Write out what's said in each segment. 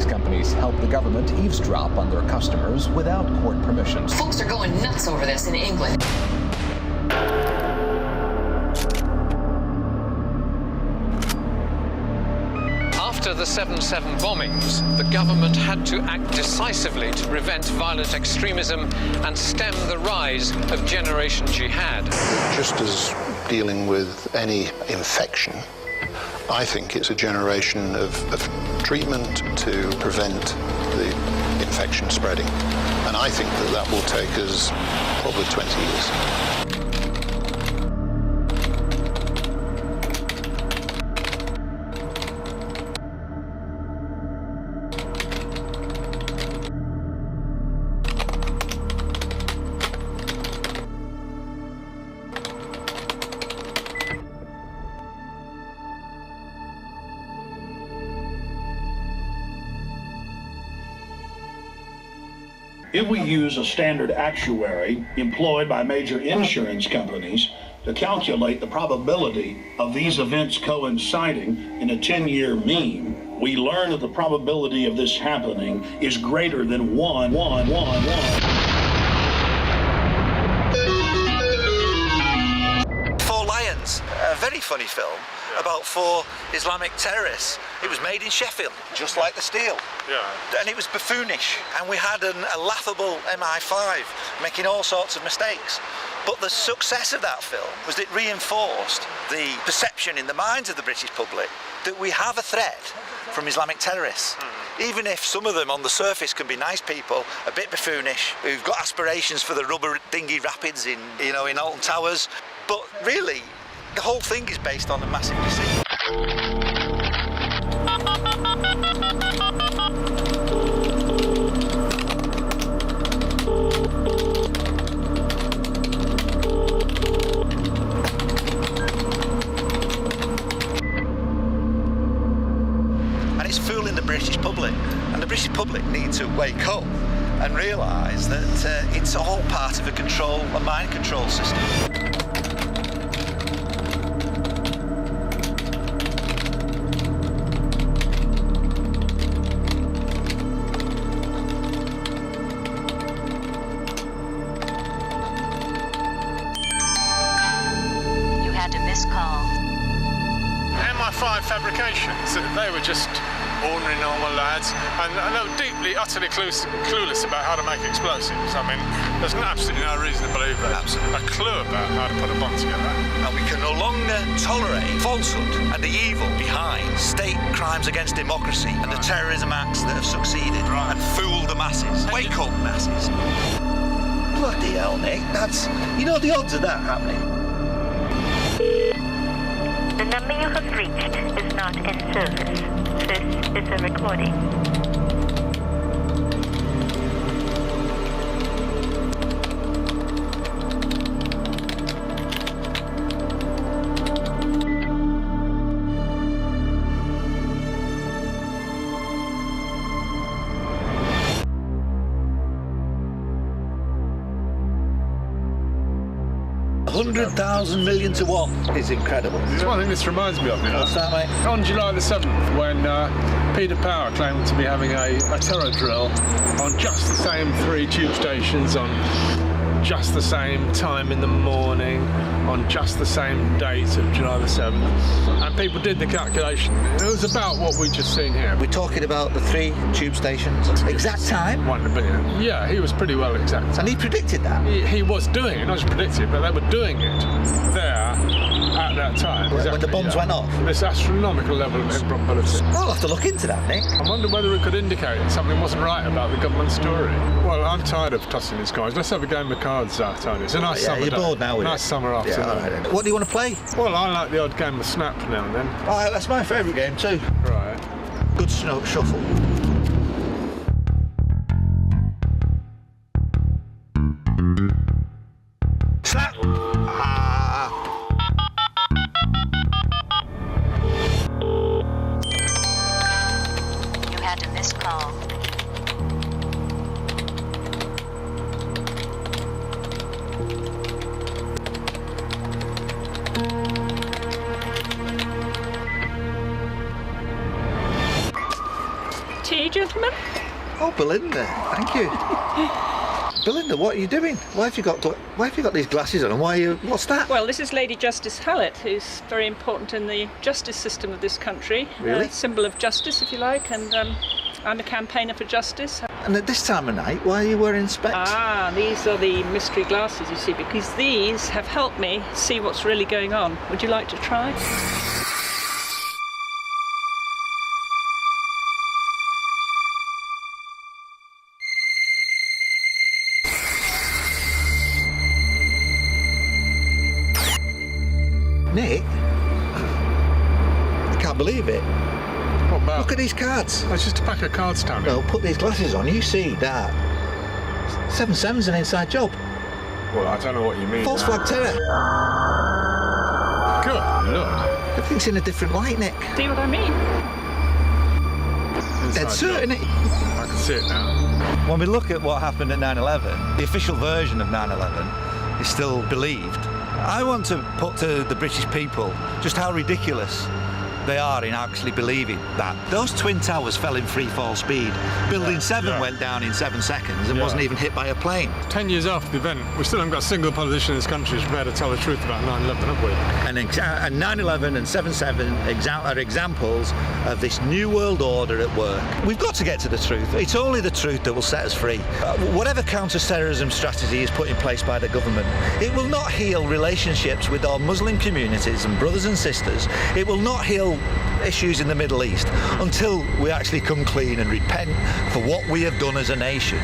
these companies help the government eavesdrop on their customers without court permission. Folks are going nuts over this in England. After the 7/7 bombings, the government had to act decisively to prevent violent extremism and stem the rise of Generation Jihad. Just as dealing with any infection, I think it's a generation of treatment to prevent the infection spreading. And I think that will take us probably 20 years. If we use a standard actuary employed by major insurance companies to calculate the probability of these events coinciding in a 10-year mean, we learn that the probability of this happening is greater than 1. Four Lions, a very funny film about 4 Islamic terrorists. It was made in Sheffield, just like The Steel. Yeah. And it was buffoonish, and we had a laughable MI5 making all sorts of mistakes. But the success of that film was it reinforced the perception in the minds of the British public that we have a threat from Islamic terrorists. Even if some of them on the surface can be nice people, a bit buffoonish, who've got aspirations for the rubber dinghy rapids in Alton Towers. But really, the whole thing is based on a massive deceit. And it's fooling the British public. And the British public need to wake up and realise that it's all part of a mind control system. Fabrications, they were just ordinary normal lads, and they were deeply, utterly clueless about how to make explosives. I mean, there's absolutely no reason to believe they had a clue about how to put a bomb together. And we can no longer tolerate falsehood and the evil behind state crimes against democracy and the terrorism acts that have succeeded and fooled the masses. Wake up, masses. Bloody hell, Nick, that's... You know the odds of that happening? The number you have reached is not in service. This is a recording. $100,000 million to 1 is incredible. There's one thing this reminds me of, you know. What's that, mate? On July the 7th, when Peter Power claimed to be having a terror drill on just the same 3 tube stations, on just the same time in the morning, on just the same date of July the 7th. And people did the calculation. It was about what we've just seen here. We're talking about the 3 tube stations. Exact time? 1 in a billion. Yeah, he was pretty well exact. And he predicted that? He was doing it, not just predicted, but they were doing it there at that time. Exactly, when the bombs went off? This astronomical level of improbability. I'll have to look into that, Nick. I wonder whether it could indicate that something wasn't right about the government story. Well, I'm tired of tossing these coins. Let's have a game of cards, Tony. It's a nice summer day. You're bored now, nice summer afternoon. Yeah, right. What do you want to play? Well, I like the odd game of Snap now and then. Oh, that's my favourite game too. Right. Good shuffle. Snap! You had a missed call. Tea, gentlemen? Oh, Belinda, thank you. Belinda, what are you doing? Why have you got these glasses on? And what's that? Well, this is Lady Justice Hallett, who's very important in the justice system of this country. Really? A symbol of justice, if you like, and I'm a campaigner for justice. And at this time of night, why are you wearing specs? Ah, these are the mystery glasses, you see, because these have helped me see what's really going on. Would you like to try? Nick? I can't believe it. What about? Look at these cards. It's just a pack of cards, Tony. No, put these glasses on. You see that? 7-7's an inside job. Well, I don't know what you mean. False flag terror. Good Lord. Everything's in a different light, Nick. See what I mean? Dead certain it. I can see it now. When we look at what happened at 9/11, the official version of 9/11 is still believed. I want to put to the British people just how ridiculous they are in actually believing that. Those twin towers fell in free fall speed. Building 7 went down in 7 seconds and wasn't even hit by a plane. 10 years after the event, we still haven't got a single politician in this country who's prepared to tell the truth about 9/11, have we? And 9/11 and 7/7 are examples of this new world order at work. We've got to get to the truth. It's only the truth that will set us free. Whatever counter-terrorism strategy is put in place by the government, it will not heal relationships with our Muslim communities and brothers and sisters. It will not heal issues in the Middle East until we actually come clean and repent for what we have done as a nation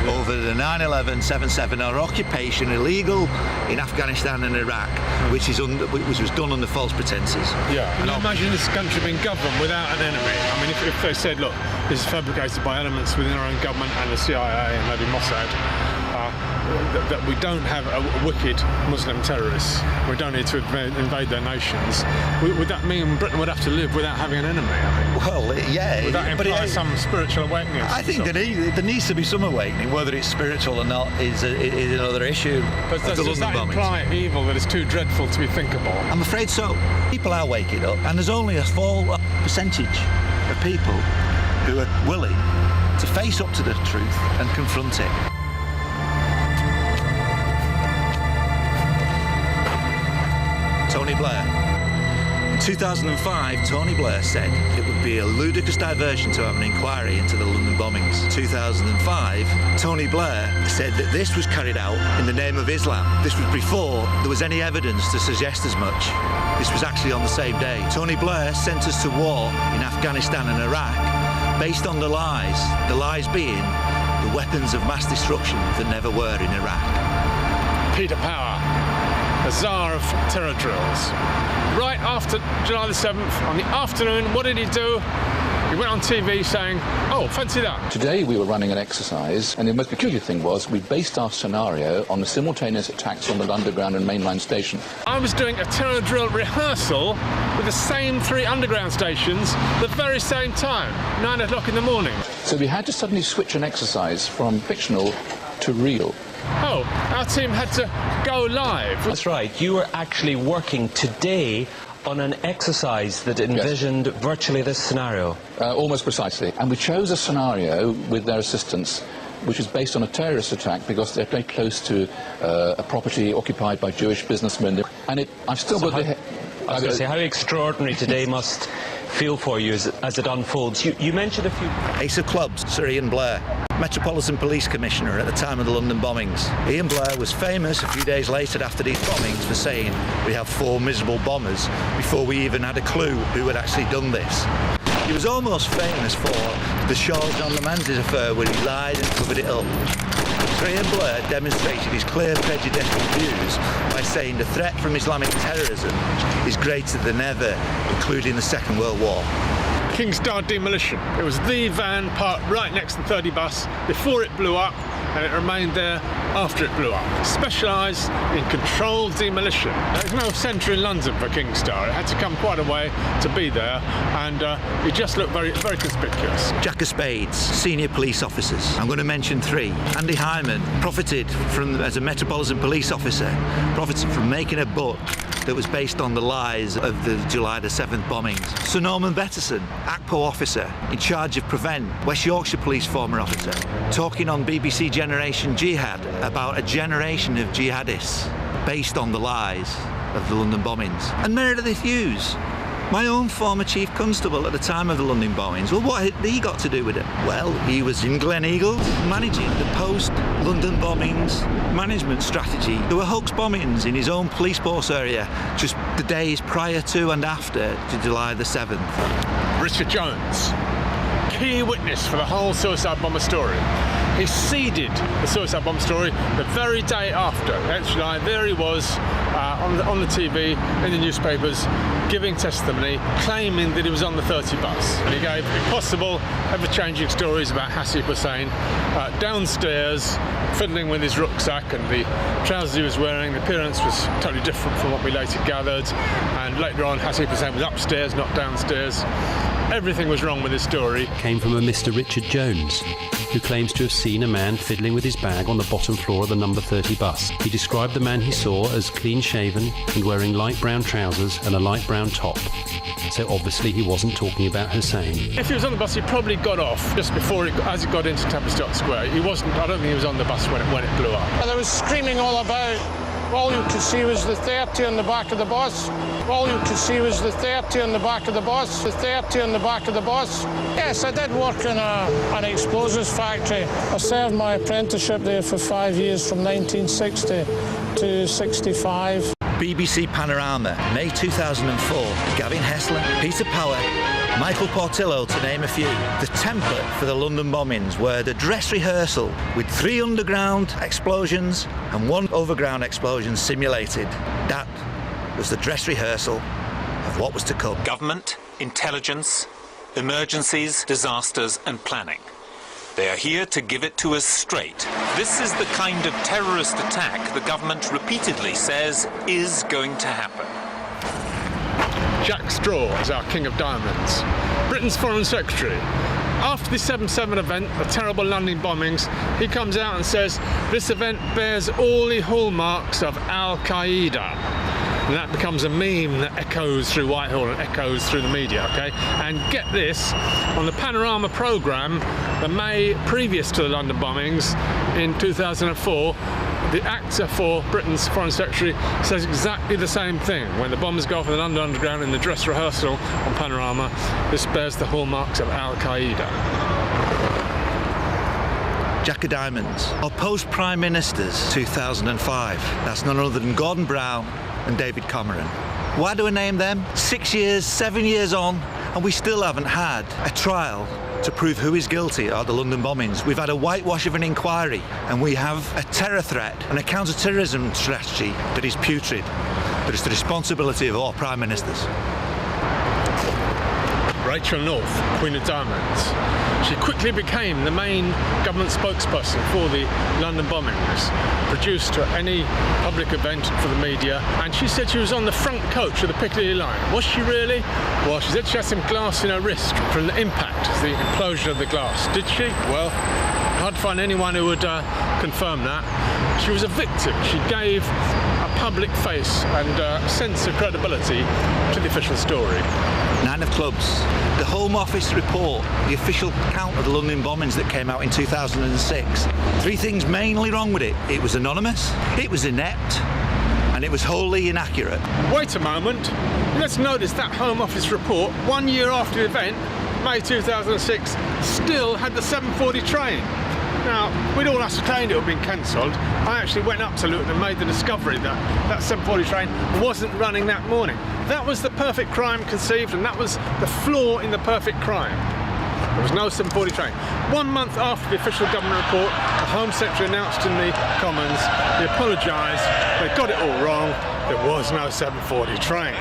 over the 9/11, 7/7, our occupation illegal in Afghanistan and Iraq, which was done under false pretenses. Yeah. Can you imagine this country being governed without an enemy? I mean, if they said, look, this is fabricated by elements within our own government and the CIA and maybe Mossad, that we don't have a wicked Muslim terrorists, we don't need to invade their nations, would that mean Britain would have to live without having an enemy? I mean, well, yeah. Would that imply some spiritual awakening? I think there needs to be some awakening. Whether it's spiritual or not is another issue. But does that imply evil that is too dreadful to be thinkable? I'm afraid so. People are waking up, and there's only a small percentage of people who are willing to face up to the truth and confront it. Tony Blair. In 2005, Tony Blair said it would be a ludicrous diversion to have an inquiry into the London bombings. 2005, Tony Blair said that this was carried out in the name of Islam. This was before there was any evidence to suggest as much. This was actually on the same day. Tony Blair sent us to war in Afghanistan and Iraq based on the lies being the weapons of mass destruction that never were in Iraq. Peter Power, the Tsar of terror drills. Right after July the 7th, on the afternoon, what did he do? He went on TV saying, oh, fancy that. Today we were running an exercise, and the most peculiar thing was we based our scenario on the simultaneous attacks on the Underground and mainline station. I was doing a terror drill rehearsal with the same 3 underground stations the very same time, 9 o'clock in the morning. So we had to suddenly switch an exercise from fictional to real. Oh, our team had to go live. That's right. You were actually working today on an exercise that envisioned virtually this scenario. Almost precisely. And we chose a scenario with their assistance which is based on a terrorist attack because they're very close to a property occupied by Jewish businessmen. And I've still got the... I was going to say, how extraordinary today must feel for you as it unfolds. You mentioned a few... Ace of Clubs, Sir Ian Blair, Metropolitan Police Commissioner at the time of the London bombings. Ian Blair was famous a few days later after these bombings for saying we have 4 miserable bombers before we even had a clue who had actually done this. He was almost famous for the Charles John Lamanzes affair where he lied and covered it up. Sir Ian Blair demonstrated his clear prejudicial views by saying the threat from Islamic terrorism is greater than ever, including the Second World War. King's Dar demolition. It was the van parked right next to the 30 bus before it blew up, and it remained there after it blew up. Specialised in controlled demolition. There's no centre in London for King Star. It had to come quite a way to be there, and it just looked very, very conspicuous. Jack of Spades, senior police officers. I'm going to mention three. Andy Hyman profited from, as a Metropolitan Police officer, profited from making a book that was based on the lies of the July the 7th bombings. Sir Norman Betterson, ACPO officer, in charge of Prevent, West Yorkshire Police former officer, talking on BBC Generation Jihad about a generation of jihadists based on the lies of the London bombings. And Meredith Hughes, my own former chief constable at the time of the London bombings. Well, what had he got to do with it? Well, he was in Gleneagles managing the post-London bombings management strategy. There were hoax bombings in his own police force area just the days prior to and after July the 7th. Richard Jones, key witness for the whole suicide bomber story. He seeded the suicide bomb story the very day after. Actually, there he was on the TV, in the newspapers, giving testimony, claiming that he was on the 30 bus. And he gave impossible, ever-changing stories about Hasib Hussain downstairs, fiddling with his rucksack, and the trousers he was wearing, the appearance was totally different from what we later gathered. And later on, Hasib Hussain was upstairs, not downstairs. Everything was wrong with his story. Came from a Mr. Richard Jones, who claims to have seen a man fiddling with his bag on the bottom floor of the number 30 bus. He described the man he saw as clean-shaven and wearing light brown trousers and a light brown top. So obviously he wasn't talking about Hussain. If he was on the bus, he probably got off just before, as it got into Tavistock Square. He wasn't. I don't think he was on the bus when it blew up. There was screaming all about. All you could see was the 30 on the back of the bus. All you could see was the 30 on the back of the bus. The 30 on the back of the bus. Yes, I did work in an explosives factory. I served my apprenticeship there for 5 years, from 1960 to 65. BBC Panorama, May 2004. Gavin Hessler, Peter Power, Michael Portillo, to name a few. The template for the London bombings were the dress rehearsal with 3 underground explosions and 1 overground explosion simulated. That was the dress rehearsal of what was to come. Government, intelligence, emergencies, disasters and planning. They are here to give it to us straight. This is the kind of terrorist attack the government repeatedly says is going to happen. Jack Straw is our King of Diamonds, Britain's Foreign Secretary. After the 7/7 event, the terrible London bombings, he comes out and says this event bears all the hallmarks of Al-Qaeda. And that becomes a meme that echoes through Whitehall and echoes through the media, okay? And get this, on the Panorama programme, the May previous to the London bombings in 2004, the actor for Britain's Foreign Secretary says exactly the same thing. When the bombers go off in the London Underground in the dress rehearsal on Panorama, this bears the hallmarks of Al-Qaeda. Jack of Diamonds, our post-Prime Ministers, 2005. That's none other than Gordon Brown and David Cameron. Why do I name them? 6 years, 7 years on, and we still haven't had a trial to prove who is guilty of the London bombings. We've had a whitewash of an inquiry, and we have a terror threat and a counter-terrorism strategy that is putrid, but it's the responsibility of all Prime Ministers. Rachel North, Queen of Diamonds. She quickly became the main government spokesperson for the London bombings, produced at any public event for the media, and she said she was on the front coach of the Piccadilly line. Was she really? Well, she said she had some glass in her wrist from the impact, the implosion of the glass. Did she? Well, hard to find anyone who would confirm that. She was a victim. She gave a public face and a sense of credibility to the official story. 9 of clubs. The Home Office report, the official count of the London bombings that came out in 2006. 3 things mainly wrong with it. It was anonymous, it was inept, and it was wholly inaccurate. Wait a moment. Let's notice that Home Office report, 1 year after the event, May 2006, still had the 7:40 train. Now, we'd all ascertained it had been cancelled. I actually went up to Luton and made the discovery that that 7:40 train wasn't running that morning. That was the perfect crime conceived, and that was the flaw in the perfect crime. There was no 7:40 train. 1 month after the official government report, the Home Secretary announced in the Commons, he apologised, they got it all wrong, there was no 7:40 train.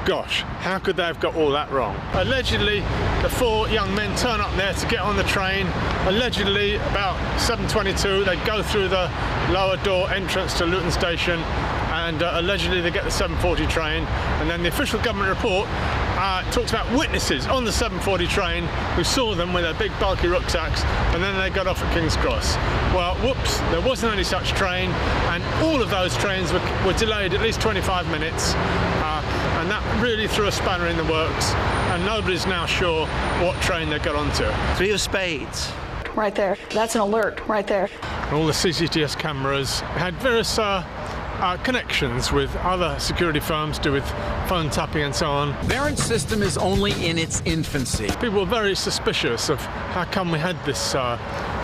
Gosh, how could they have got all that wrong? Allegedly, the 4 young men turn up there to get on the train. Allegedly, about 7:22, they go through the lower door entrance to Luton Station, and allegedly they get the 7:40 train. And then the official government report talks about witnesses on the 7:40 train who saw them with their big bulky rucksacks, and then they got off at King's Cross. Well, whoops, there wasn't any such train, and all of those trains were delayed at least 25 minutes, and that really threw a spanner in the works, and nobody's now sure what train they got onto. 3 of spades. Right there. That's an alert right there. All the CCTS cameras had various connections with other security firms to do with phone tapping and so on. Barron's system is only in its infancy. People were very suspicious of how come we had this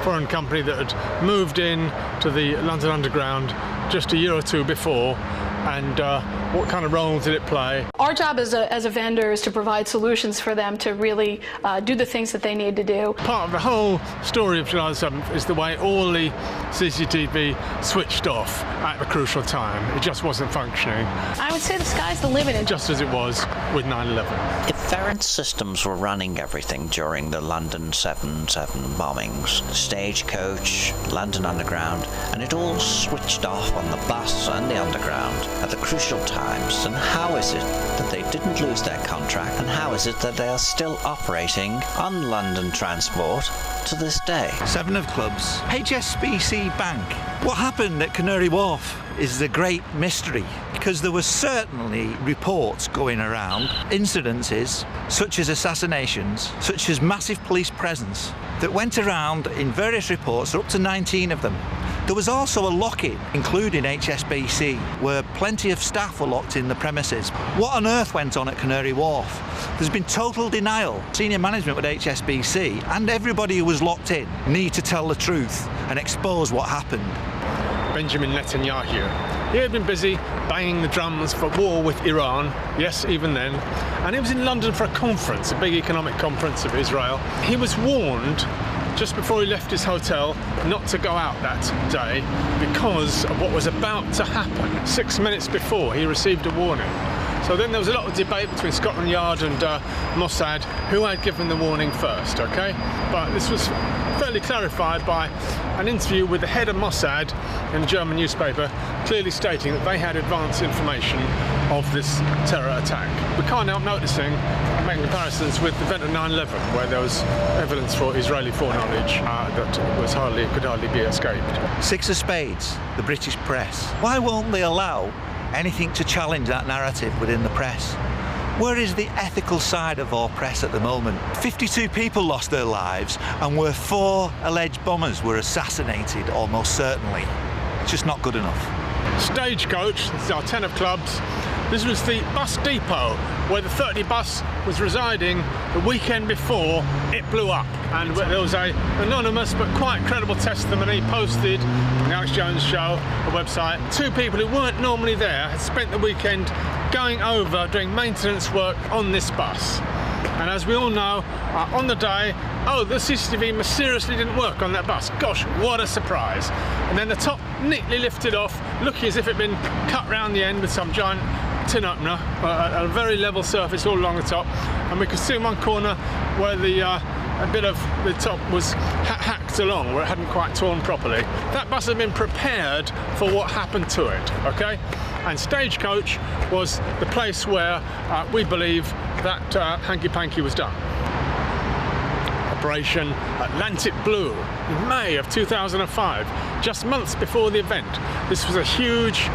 foreign company that had moved in to the London Underground just a year or 2 before, and what kind of role did it play? Our job as a vendor is to provide solutions for them to really do the things that they need to do. Part of the whole story of July the 7th is the way all the CCTV switched off at the crucial time. It just wasn't functioning. I would say the sky's the limit. Just as it was with 9/11. If Barron's systems were running everything during the London 7/7 bombings, Stagecoach, London Underground, and it all switched off on the bus and the Underground at the crucial times, then how is it that they didn't lose their contract, and how is it that they are still operating on London Transport to this day? 7 of clubs. HSBC Bank. What happened at Canary Wharf is the great mystery, because there were certainly reports going around, incidences such as assassinations, such as massive police presence, that went around in various reports, up to 19 of them. There was also a lock-in, including HSBC, where plenty of staff were locked in the premises. What on earth went on at Canary Wharf? There's been total denial. Senior management with HSBC and everybody who was locked in need to tell the truth and expose what happened. Benjamin Netanyahu. He had been busy banging the drums for war with Iran, yes, even then, and he was in London for a conference, a big economic conference of Israel. He was warned just before he left his hotel not to go out that day because of what was about to happen. 6 minutes before, he received a warning. So then there was a lot of debate between Scotland Yard and Mossad who had given the warning first, okay? But this was fairly clarified by an interview with the head of Mossad in a German newspaper, clearly stating that they had advance information of this terror attack. We can't help noticing, making comparisons with the event of 9/11, where there was evidence for Israeli foreknowledge that was could hardly be escaped. 6 of spades, the British press. Why won't they allow anything to challenge that narrative within the press? Where is the ethical side of our press at the moment? 52 people lost their lives, and where 4 alleged bombers were assassinated, almost certainly. It's just not good enough. Stagecoach, this is our 10 of clubs. This was the bus depot where the 30 bus was residing the weekend before it blew up. And there was an anonymous but quite credible testimony posted on the Alex Jones Show, a website. 2 people who weren't normally there had spent the weekend going over doing maintenance work on this bus. And as we all know, on the day, the CCTV mysteriously didn't work on that bus. Gosh, what a surprise. And then the top neatly lifted off, looking as if it had been cut round the end with some giant tin opener, a very level surface all along the top. And we could see in one corner where a bit of the top was hacked along, where it hadn't quite torn properly. That bus had been prepared for what happened to it, okay? And Stagecoach was the place where we believe that hanky-panky was done. Operation Atlantic Blue in May of 2005, just months before the event. This was a huge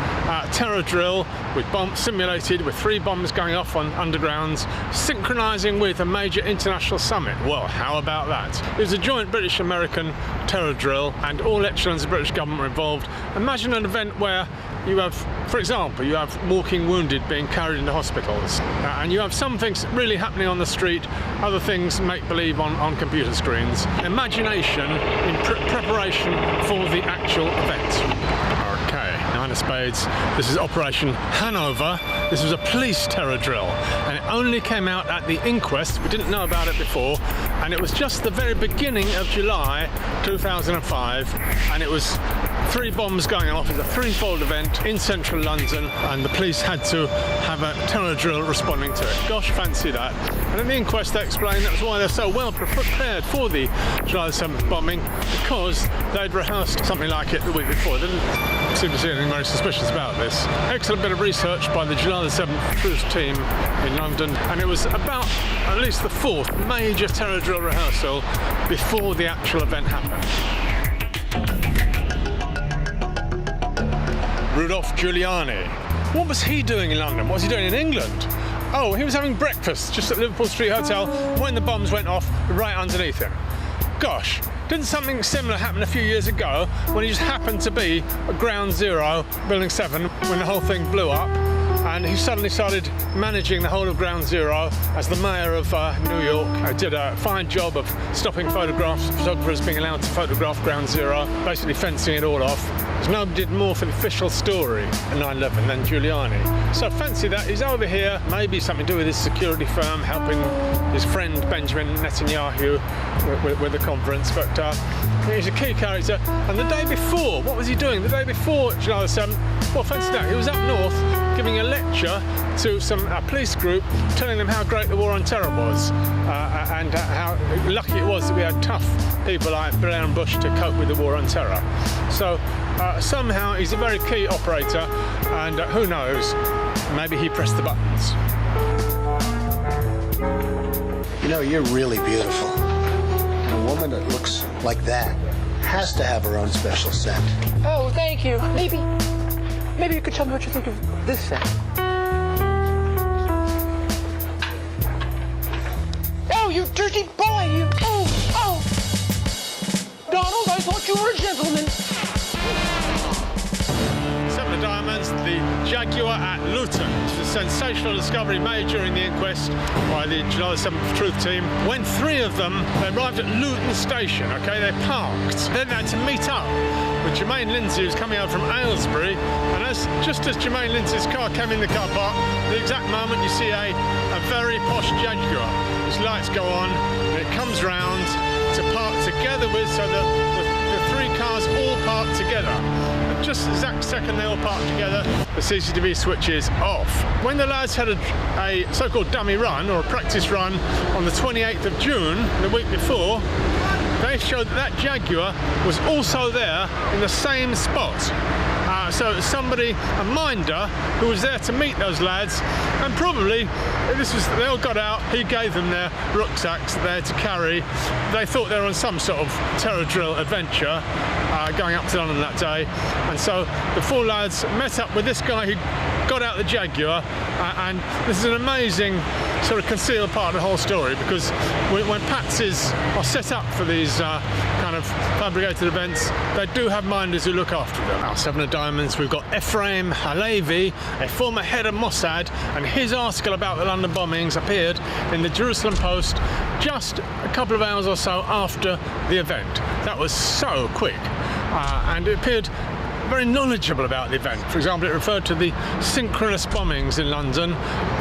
terror drill with bombs simulated, with 3 bombs going off on undergrounds, synchronising with a major international summit. Well, how about that? It was a joint British-American terror drill, and all echelons of the British government were involved. Imagine an event where you have, for example, you have walking wounded being carried into hospitals, and you have some things really happening on the street, other things make-believe on computer screens. Imagination in preparation for the actual event. Okay, Nine of Spades. This is Operation Hanover. This was a police terror drill, and it only came out at the inquest. We didn't know about it before, and it was just the very beginning of July 2005, and it was 3 bombs going off. It's a threefold event in central London, and the police had to have a terror drill responding to it. Gosh, fancy that. And in the inquest they explained that was why they're so well prepared for the July the 7th bombing, because they'd rehearsed something like it the week before. They didn't seem to see anything very suspicious about this. Excellent bit of research by the July the 7th truth team in London, and it was about at least the 4th major terror drill rehearsal before the actual event happened. Rudolph Giuliani. What was he doing in London? What was he doing in England? Oh, he was having breakfast just at Liverpool Street Hotel when the bombs went off right underneath him. Gosh, didn't something similar happen a few years ago when he just happened to be at Ground Zero, Building 7, when the whole thing blew up? And he suddenly started managing the whole of Ground Zero as the mayor of New York. Did a fine job of stopping photographers being allowed to photograph Ground Zero, basically fencing it all off. Because nobody did more for the official story in 9/11 than Giuliani. So fancy that, he's over here, maybe something to do with his security firm, helping his friend Benjamin Netanyahu with the conference, but he's a key character. And the day before, what was he doing? The day before July the 7th, well, fancy that, he was up north giving a lecture to some police group, telling them how great the war on terror was, and how lucky it was that we had tough people like Blair and Bush to cope with the war on terror. So somehow he's a very key operator, and who knows, maybe he pressed the buttons. You know, you're really beautiful. And a woman that looks like that has to have her own special scent. Oh, thank you. Maybe you could tell me what you think of this scent. Oh, you dirty boy! You! Oh! Donald, I thought you were a gentleman. 7 of Diamonds, the Jaguar at Luton. It's a sensational discovery made during the inquest by the July the 7th truth team. When 3 of them arrived at Luton Station, okay, they parked. Then they had to meet up with Jermaine Lindsay, who's coming out from Aylesbury, and just as Jermaine Lindsay's car came in the car park, the exact moment you see a very posh Jaguar. His lights go on, and it comes round to park together with, so the 3 cars all park together. And just the exact second they all park together, the CCTV switch is off. When the lads had a so-called dummy run, or a practice run, on the 28th of June, the week before, they showed that Jaguar was also there in the same spot. So somebody, a minder, who was there to meet those lads, and probably, they all got out, he gave them their rucksacks that they had to carry. They thought they were on some sort of terror drill adventure, going up to London that day. And so the 4 lads met up with this guy who got out the Jaguar, and this is an amazing sort of concealed part of the whole story, because when patsies are set up for these kind of fabricated events, they do have minders who look after them. Our 7 of Diamonds, we've got Ephraim Halevi, a former head of Mossad, and his article about the London bombings appeared in the Jerusalem Post just a couple of hours or so after the event. That was so quick, and it appeared very knowledgeable about the event. For example, it referred to the synchronous bombings in London,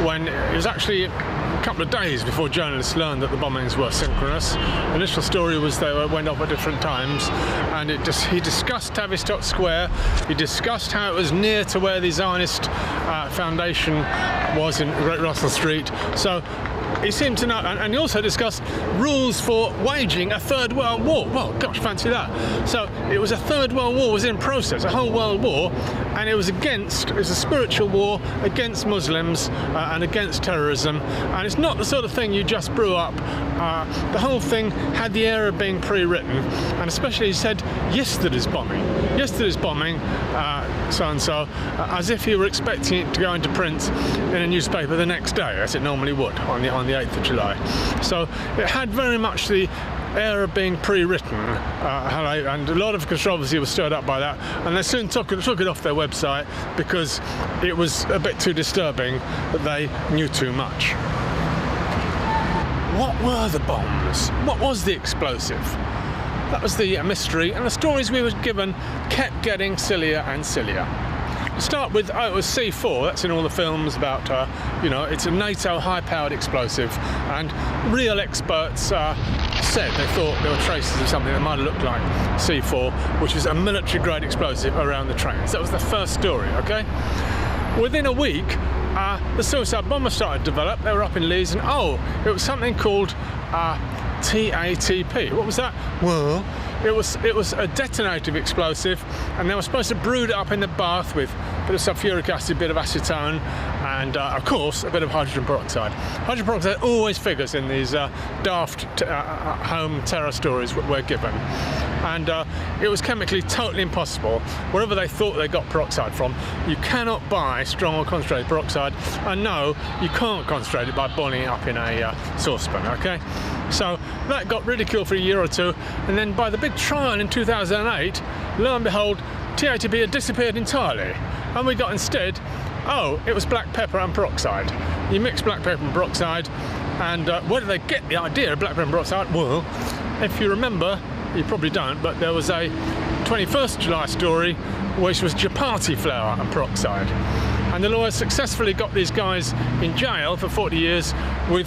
when it was actually a couple of days before journalists learned that the bombings were synchronous. The initial story was they went off at different times, and he discussed Tavistock Square, he discussed how it was near to where the Zionist Foundation was in Great Russell Street. So he seemed to know, and he also discussed rules for waging a Third World War. Well, gosh, fancy that. So it was a Third World War was in process, a whole world war, and it was a spiritual war against Muslims and against terrorism. And it's not the sort of thing you just brew up. The whole thing had the air of being pre-written, and especially he said yesterday's bombing, so-and-so, as if he were expecting it to go into print in a newspaper the next day, as it normally would on the 8th of July. So it had very much the air of being pre-written, and a lot of controversy was stirred up by that, and they soon took it off their website because it was a bit too disturbing that they knew too much. What were the bombs? What was the explosive? That was the mystery, and the stories we were given kept getting sillier and sillier. start with, it was C4, that's in all the films about, it's a NATO high-powered explosive, and real experts said they thought there were traces of something that might have looked like C4, which is a military-grade explosive around the trains. That was the first story, okay? Within a week, the suicide bomber started to develop. They were up in Leeds, and it was something called TATP. What was that? Well, it was a detonative explosive, and they were supposed to brew it up in the bath with a bit of sulfuric acid, a bit of acetone, and of course a bit of hydrogen peroxide. Hydrogen peroxide always figures in these daft home terror stories we're given, and it was chemically totally impossible. Wherever they thought they got peroxide from, you cannot buy strong or concentrated peroxide, and no, you can't concentrate it by boiling it up in a saucepan, okay? So that got ridiculed for a year or two, and then by the big trial in 2008, lo and behold, TATP had disappeared entirely, and we got instead, it was black pepper and peroxide. You mix black pepper and peroxide, and where did they get the idea of black pepper and peroxide? Well, if you remember, you probably don't, but there was a 21st July story which was chapati flour and peroxide, and the lawyers successfully got these guys in jail for 40 years with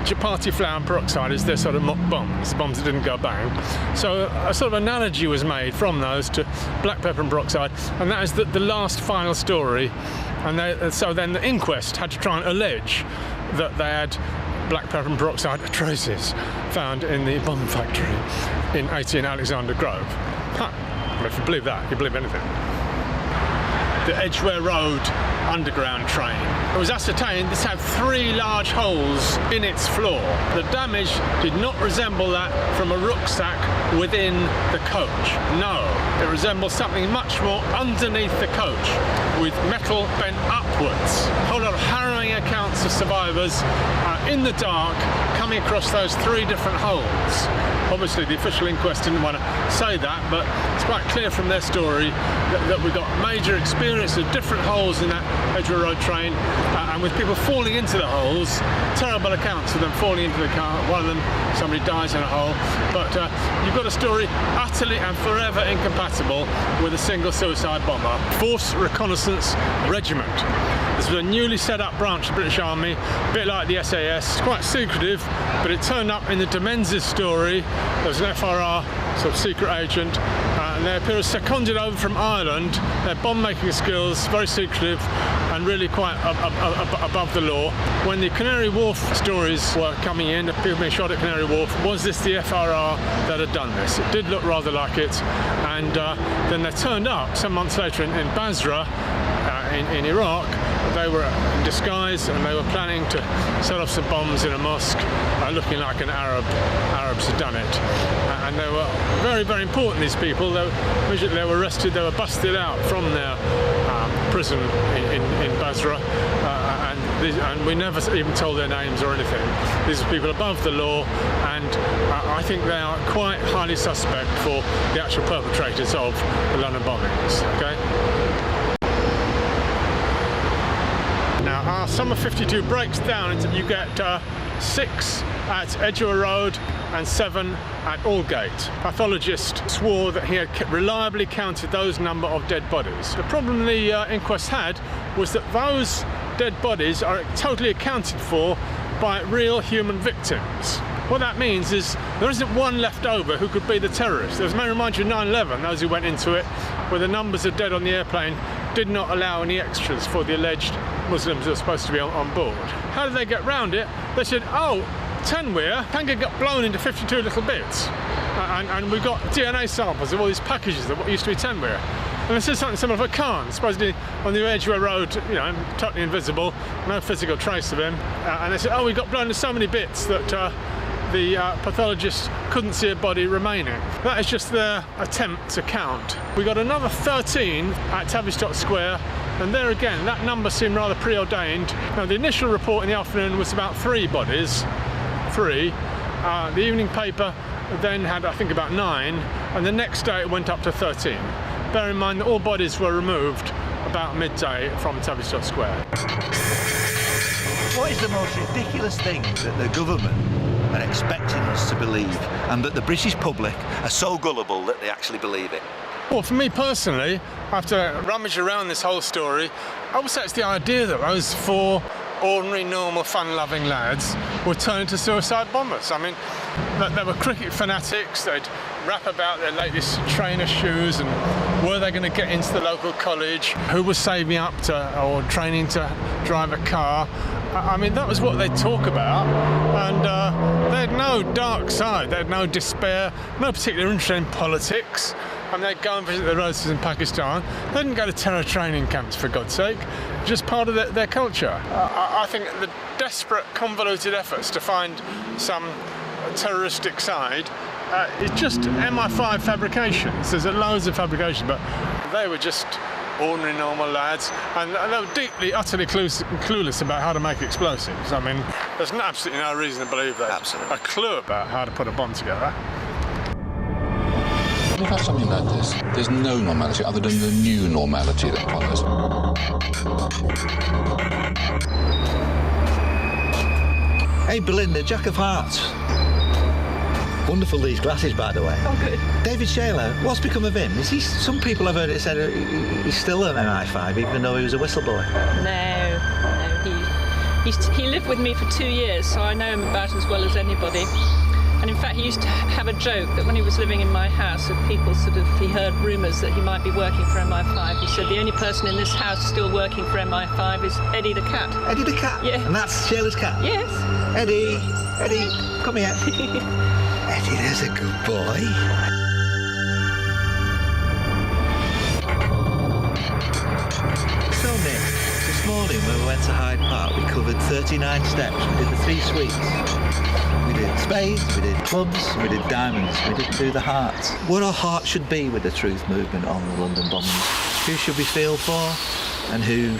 chapati flour and peroxide as their sort of mock bombs that didn't go bang. So a sort of analogy was made from those to black pepper and peroxide, and that is the last final story. And so then the inquest had to try and allege that they had black pepper and peroxide traces found in the bomb factory in 18 Alexander Grove. If you believe that, you believe anything. The Edgware Road underground train. It was ascertained this had 3 large holes in its floor. The damage did not resemble that from a rucksack within the coach. No, it resembles something much more underneath the coach, with metal bent upwards. A whole lot of harrowing accounts of survivors in the dark coming across those 3 different holes. Obviously the official inquest didn't want to say that, but it's quite clear from their story that we got major experience of different holes in that Edgware Road train, and with people falling into the holes. Terrible accounts of them falling into the car. One of them, somebody dies in a hole. But you've got a story utterly and forever incompatible with a single suicide bomber. Force Reconnaissance Regiment. This was a newly set up branch of the British Army, a bit like the SAS. It's quite secretive, but it turned up in the de Menzies story. There was an FRR sort of secret agent, and they appear as seconded over from Ireland. Their bomb-making skills, very secretive and really quite above the law. When the Canary Wharf stories were coming in, people being shot at Canary Wharf, was this the FRR that had done this? It did look rather like it, and then they turned up some months later in Basra, in Iraq. They were in disguise, and they were planning to set off some bombs in a mosque, looking like an Arabs had done it. And they were very, very important, these people. Immediately they were arrested, they were busted out from their prison in Basra, and we never even told their names or anything. These are people above the law, and I think they are quite highly suspect for the actual perpetrators of the London bombings, okay? Now, our Summer 52 breaks down into, you get 6 at Edgware Road and 7 at Aldgate. Pathologists swore that he had reliably counted those number of dead bodies. The problem the inquest had was that those dead bodies are totally accounted for by real human victims. What that means is there isn't one left over who could be the terrorist. There was, may remind you, 9/11, those who went into it, where the numbers of dead on the airplane did not allow any extras for the alleged Muslims that were supposed to be on board. How did they get round it? They said, Tenware got blown into 52 little bits, and we got DNA samples of all these packages of what used to be Tenware. And this is something similar for Khan, supposedly on the Edgware Road, totally invisible, no physical trace of him. And they said, we got blown into so many bits that the pathologists couldn't see a body remaining. That is just their attempt to count. We got another 13 at Tavistock Square, and there again, that number seemed rather preordained. Now, the initial report in the afternoon was about 3 bodies. 3. The evening paper then had, I think, about 9, and the next day it went up to 13. Bear in mind that all bodies were removed about midday from Tavistock Square. What is the most ridiculous thing that the government are expecting us to believe, and that the British public are so gullible that they actually believe it? Well, for me personally, after rummage around this whole story, I would say it's the idea that those 4 ordinary, normal, fun-loving lads were turned into suicide bombers. I mean, they were cricket fanatics. They'd rap about their latest trainer shoes and were they going to get into the local college, who was saving up to or training to drive a car. I mean, that was what they'd talk about, and they had no dark side, they had no despair, no particular interest in politics. I mean, they'd go and visit their relatives in Pakistan. They didn't go to terror training camps, for God's sake, just part of their culture. I think the desperate, convoluted efforts to find some terroristic side it's just MI5 fabrications. There's loads of fabrications, but they were just ordinary, normal lads, and they were deeply, utterly clueless about how to make explosives. I mean, there's absolutely no reason to believe they have a clue about how to put a bomb together. We've had something like this. There's no normality other than the new normality that follows. Hey, Belinda, Jack of Hearts. Wonderful, these glasses, by the way. Oh, good. David Shayler, what's become of him? Is he? Some people have heard it said he's still an MI5, even though he was a whistleblower. No. He lived with me for 2 years, so I know him about as well as anybody. And in fact, he used to have a joke that when he was living in my house, if people he heard rumours that he might be working for MI5, he said the only person in this house still working for MI5 is Eddie the cat. Eddie the cat? Yeah. And that's Shayler's cat? Yes. Eddie, come here. Eddie, there's a good boy. So, Nick, this morning when we went to Hyde Park, we covered 39 steps. We did the 3 sweets. We did spades, we did clubs, we did diamonds, we didn't do the hearts. What our heart should be with the truth movement on the London bombings. Who should we feel for? And who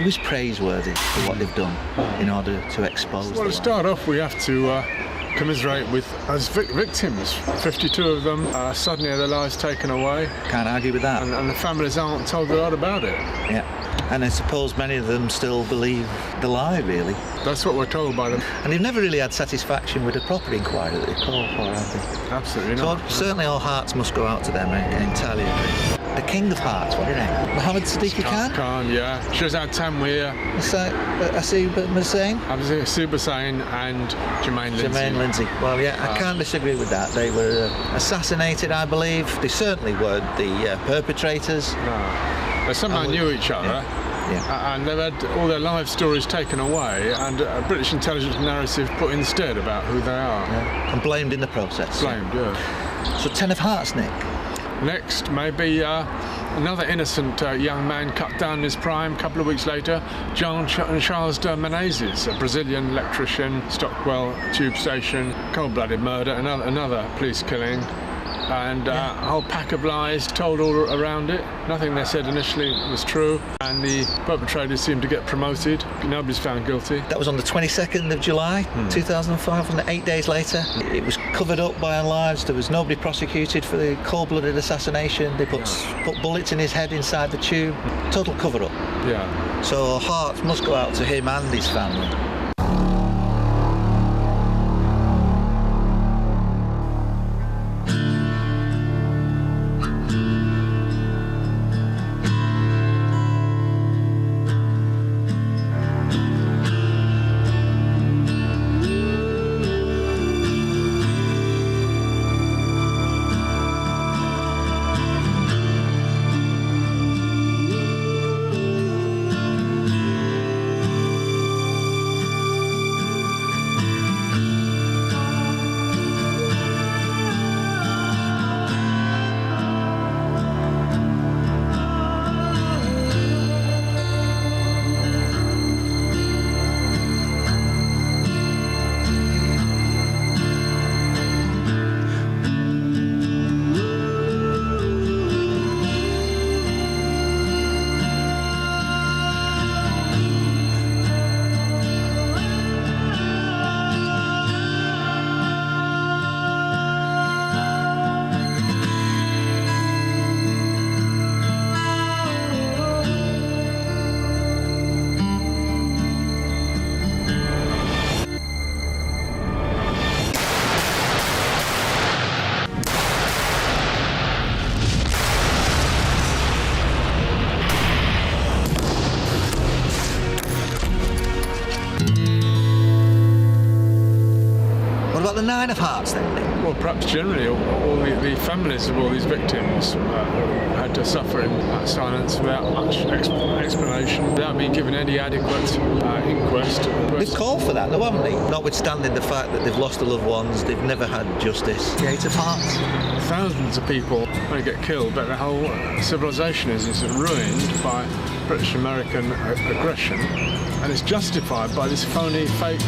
is praiseworthy for what they've done in order to expose Well, to start off, we have to commiserate with as victims. 52 of them suddenly had their lives taken away. Can't argue with that. And the families aren't told a lot about it. Yeah. And I suppose many of them still believe the lie, really. That's what we're told by them. And they've never really had satisfaction with the proper inquiry that they call for, have they? Absolutely not. So certainly all hearts must go out to them, I entirely agree. The King of Hearts, what do you name? Mohammed Siddiqui Khan? Khan, yeah. Shahzad Tanweer. Asib Hussain? Asib Hussain and Jermaine Lindsay. Well, yeah, I can't disagree with that. They were assassinated, I believe. They certainly weren't the perpetrators. No. They somehow knew each other. Yeah. And they've had all their life stories taken away and a British intelligence narrative put instead about who they are. Yeah. And blamed in the process. Blamed, yeah. So 10 of Hearts, Nick. Next, maybe another innocent young man cut down in his prime. A couple of weeks later, Charles de Menezes, a Brazilian electrician, Stockwell tube station, cold-blooded murder, another police killing. And a whole pack of lies told all around it. Nothing they said initially was true, and the perpetrators seemed to get promoted. Nobody's found guilty. That was on the 22nd of July, 2005, and 8 days later. It was covered up by and large. There was nobody prosecuted for the cold-blooded assassination. They put bullets in his head inside the tube. Total cover-up. Yeah. So our hearts must go out to him and his family. nine of hearts then, Nick? Well, perhaps generally all the families of all these victims had to suffer in silence without much explanation, without being given any adequate inquest. They've called for that, though, haven't they? Notwithstanding the fact that they've lost their loved ones, they've never had justice. The Eight of Hearts. Thousands of people may get killed, but the whole civilization is ruined by British-American aggression, and it's justified by this phony, fake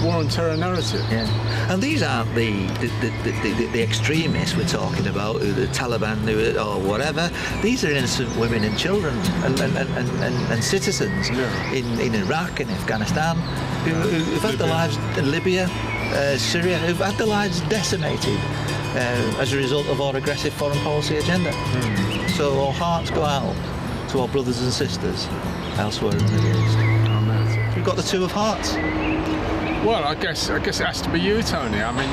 war on terror narrative. Yeah, and these aren't the extremists we're talking about, the Taliban or whatever. These are innocent women and children and citizens in Iraq and Afghanistan who've had their lives in Libya, Syria, who've had their lives decimated as a result of our aggressive foreign policy agenda. So our hearts go out to our brothers and sisters elsewhere in the Middle East. You've got the Two of Hearts. Well, I guess it has to be you, Tony. I mean,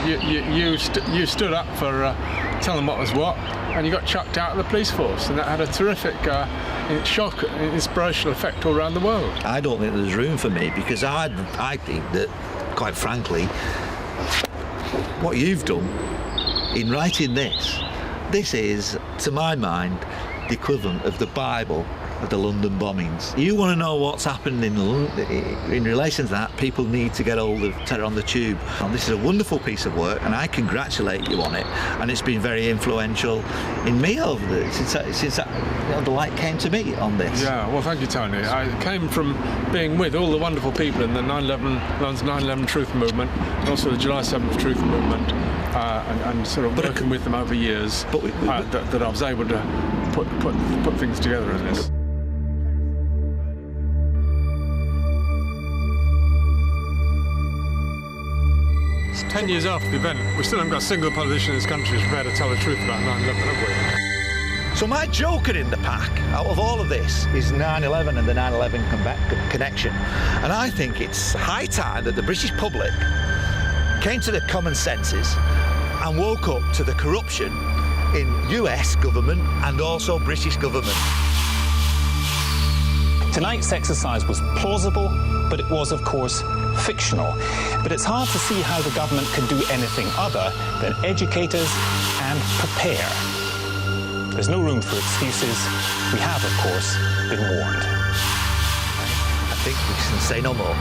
you stood up for telling what was what, and you got chucked out of the police force, and that had a terrific shock, inspirational effect all around the world. I don't think there's room for me, because I think that, quite frankly, what you've done in writing this is, to my mind, the equivalent of the Bible of the London bombings. You want to know what's happened in relation to that, people need to get hold of Terror on the Tube. And this is a wonderful piece of work, and I congratulate you on it, and it's been very influential in me over since the light came to me on this. Yeah, well, thank you, Tony. I came from being with all the wonderful people in the London 9/11 Truth Movement, and also the July 7th Truth Movement, and sort of working with them over years, that I was able to put things together in this. It's 10 years after the event, we still haven't got a single politician in this country who's prepared to tell the truth about 9/11, have we? So my joker in the pack, out of all of this, is 9/11 and the 9/11 connection. And I think it's high time that the British public came to their common senses and woke up to the corruption in US government and also British government. Tonight's exercise was plausible, but it was, of course, fictional. But it's hard to see how the government can do anything other than educate us and prepare. There's no room for excuses. We have, of course, been warned. I think we can say no more.